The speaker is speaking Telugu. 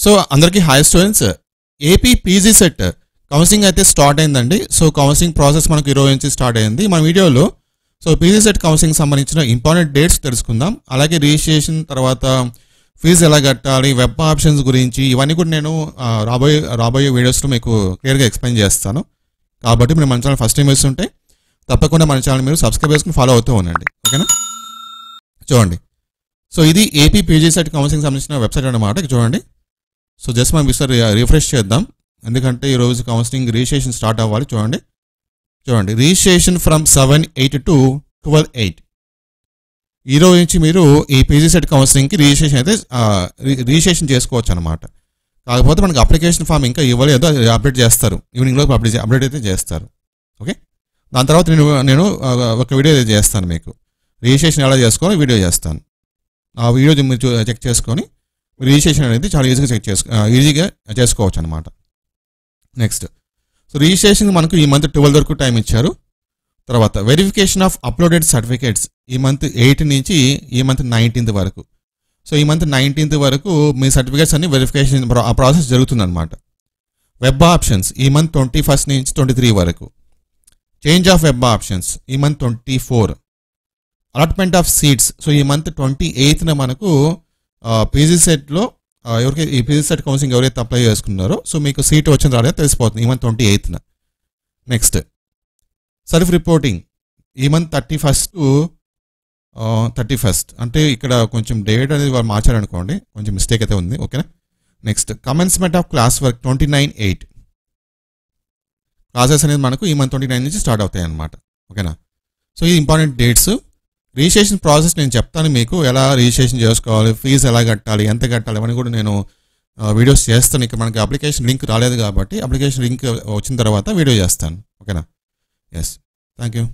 సో అందరికీ hi students, AP PG set counselling అయితే స్టార్ట్ అయిందండి. సో కౌన్సిలింగ్ ప్రాసెస్ మనకు ఈరోజు నుంచి స్టార్ట్ అయింది. మన వీడియోలో సో పీజీ సెట్ కౌన్సిలింగ్ సంబంధించిన ఇంపార్టెంట్ డేట్స్ తెలుసుకుందాం. అలాగే రిజిస్ట్రేషన్ తర్వాత ఫీజు ఎలా కట్టాలి, వెబ్ ఆప్షన్స్ గురించి ఇవన్నీ కూడా నేను రాబోయే వీడియోస్లో మీకు క్లియర్గా ఎక్స్ప్లెయిన్ చేస్తాను. కాబట్టి మీరు మన ఛానల్ ఫస్ట్ టైం వేస్తుంటే తప్పకుండా మన ఛానల్ మీరు సబ్స్క్రైబ్ చేసుకుని ఫాలో అవుతూ ఉండండి, ఓకేనా. చూడండి, సో ఇది ఏపీ పీజీ సెట్ కౌన్సిలింగ్ సంబంధించిన వెబ్సైట్ అన్నమాట. చూడండి, సో జస్ట్ మనం ఒకసారి రిఫ్రెష్ చేద్దాం, ఎందుకంటే ఈరోజు కౌన్సిలింగ్ రిజిస్ట్రేషన్ స్టార్ట్ అవ్వాలి. చూడండి రిజిస్ట్రేషన్ ఫ్రమ్ 7/8 to 12/8. ఈరోజు నుంచి మీరు ఈ పీజీ సెట్ కౌన్సిలింగ్కి రిజిస్ట్రేషన్ చేసుకోవచ్చు అనమాట. కాకపోతే మనకి అప్లికేషన్ ఫామ్ ఇంకా ఇవ్వలేదు, అది అప్డేట్ చేస్తారు, ఈవినింగ్లో అప్డేట్ అయితే చేస్తారు. ఓకే, దాని తర్వాత నేను ఒక వీడియో చేస్తాను, మీకు రిజిస్ట్రేషన్ ఎలా చేసుకోవాలో వీడియో చేస్తాను. ఆ వీడియో మీరు చెక్ చేసుకొని రిజిస్ట్రేషన్ అనేది చాలా ఈజీగా చేసుకోవచ్చు అనమాట. నెక్స్ట్, సో రిజిస్ట్రేషన్ మనకు ఈ మంత్ 12 వరకు టైం ఇచ్చారు. తర్వాత వెరిఫికేషన్ ఆఫ్ అప్లోడెడ్ సర్టిఫికేట్స్ ఈ మంత్ 8 నుంచి ఈ మంత్ 19th వరకు. సో ఈ మంత్ 19th వరకు మీ సర్టిఫికేట్స్ అన్ని వెరిఫికేషన్ ఆ ప్రాసెస్ జరుగుతుందన్నమాట. వెబ్ ఆప్షన్స్ ఈ మంత్ 21st నుంచి 23 వరకు. చేంజ్ ఆఫ్ వెబ్ ఆప్షన్స్ ఈ month 24. Allotment of seats so ఈ మంత్ 28th మనకు పీజీ సెట్లో ఎవరికి ఈ పీజీ సెట్ కౌన్సిలింగ్ ఎవరైతే అప్లై చేసుకున్నారో సో మీకు సీట్ వచ్చింది రాలేదో తెలిసిపోతుంది ఈ month 28th. Next, self reporting ఈ మంత్ 31st to 31st, అంటే ఇక్కడ కొంచెం డేట్ అనేది వాళ్ళు మార్చారనుకోండి, కొంచెం మిస్టేక్ అయితే ఉంది, ఓకేనా. Next, commencement of class work 29/8. Classes అనేది మనకు ఈ మంత్ 29 నుంచి స్టార్ట్ అవుతాయి అన్నమాట, ఓకేనా. సో ఈ ఇంపార్టెంట్ డేట్స్. రిజిస్ట్రేషన్ ప్రాసెస్ నేను చెప్తాను మీకు, ఎలా రిజిస్ట్రేషన్ చేసుకోవాలి, ఫీజు ఎలా కట్టాలి, ఎంత కట్టాలి అవన్నీ కూడా నేను వీడియోస్ చేస్తాను. ఇక్కడ మనకి అప్లికేషన్ లింక్ రాలేదు కాబట్టి అప్లికేషన్ లింక్ వచ్చిన తర్వాత వీడియో చేస్తాను, ఓకేనా. Yes, thank you.